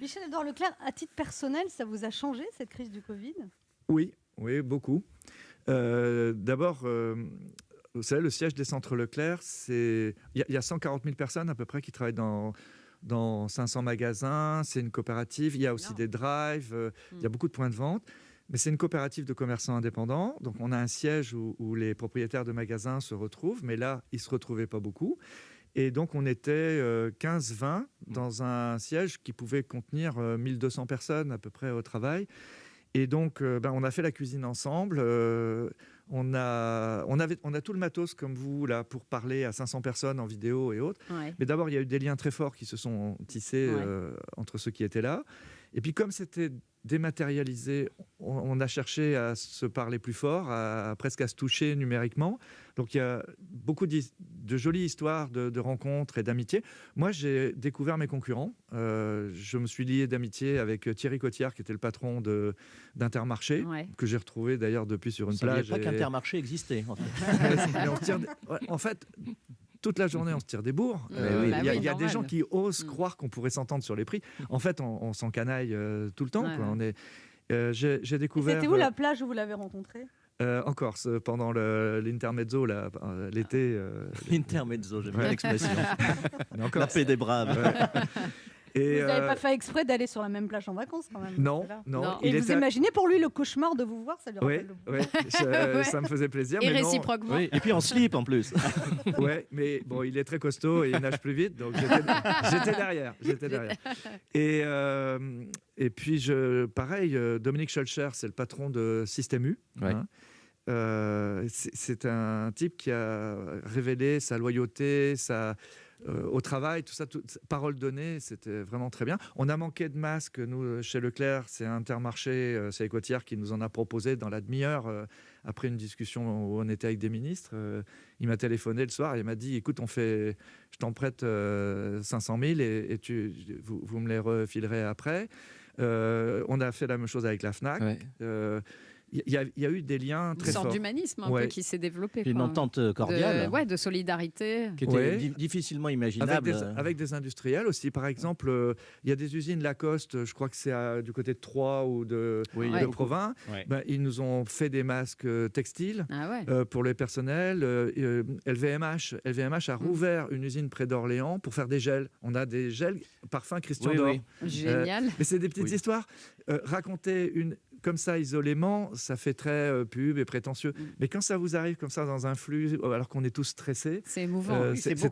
Michel-Édouard Leclerc, à titre personnel, ça vous a changé cette crise du Covid ? Oui, beaucoup. D'abord, vous savez, le siège des centres Leclerc, il y a 140 000 personnes à peu près qui travaillent dans 500 magasins. C'est une coopérative. Il y a aussi des drives. Il y a beaucoup de points de vente. Mais c'est une coopérative de commerçants indépendants. Donc, on a un siège où les propriétaires de magasins se retrouvent. Mais là, ils ne se retrouvaient pas beaucoup. Et donc, on était 15-20 dans un siège qui pouvait contenir 1200 personnes à peu près au travail. Et donc, on a fait la cuisine ensemble. On a tout le matos comme vous là pour parler à 500 personnes en vidéo et autres. Ouais. Mais d'abord, il y a eu des liens très forts qui se sont tissés entre ceux qui étaient là. Et puis, comme c'était dématérialisé, on a cherché à se parler plus fort, presque à se toucher numériquement. Donc, il y a beaucoup de jolies histoires de rencontres et d'amitié. Moi, j'ai découvert mes concurrents. Je me suis lié d'amitié avec Thierry Cotillard, qui était le patron d'Intermarché, que j'ai retrouvé d'ailleurs depuis sur une plage. Je ne savais pas qu'Intermarché existait, en fait. En fait, toute la journée, on se tire des bourres. Il y a des gens qui osent croire qu'on pourrait s'entendre sur les prix. En fait, on s'encanaille tout le temps. J'ai découvert... C'était où la plage où vous l'avez rencontré ? En Corse, pendant l'intermezzo, l'été. L'intermezzo, j'aime bien l'expression. La paix des braves. Et vous n'avez pas fait exprès d'aller sur la même plage en vacances quand même. Non. Et vous imaginez pour lui le cauchemar de vous voir, ça lui rappelle ça me faisait plaisir. Et mais réciproquement. Oui. Et puis en slip en plus. Ouais, mais bon, il est très costaud et il nage plus vite, donc j'étais derrière. Et puis, pareil, Dominique Scholcher, c'est le patron de Système U. Ouais. C'est un type qui a révélé sa loyauté, au travail, tout ça, parole donnée, c'était vraiment très bien. On a manqué de masques, nous, chez Leclerc, c'est Intermarché, c'est Cotillard qui nous en a proposé dans la demi-heure, après une discussion où on était avec des ministres. Il m'a téléphoné le soir et il m'a dit, écoute, je t'en prête 500 000 et vous me les refilerez après. On a fait la même chose avec la FNAC. Ouais. Il y a eu des liens très forts. Une sorte d'humanisme peu qui s'est développé. Une entente cordiale. De solidarité. Qui était difficilement imaginable. Avec des industriels aussi. Par exemple, il y a des usines Lacoste, je crois que c'est du côté de Troyes ou de Provins. Ouais. Ils nous ont fait des masques textiles pour les personnels. LVMH a rouvert une usine près d'Orléans pour faire des gels. On a des gels parfum Christian Dior. Génial. Mais c'est des petites histoires. Raconter comme ça isolément, ça fait très pub et prétentieux. Mais quand ça vous arrive comme ça dans un flux, alors qu'on est tous stressés, c'est émouvant. c'est très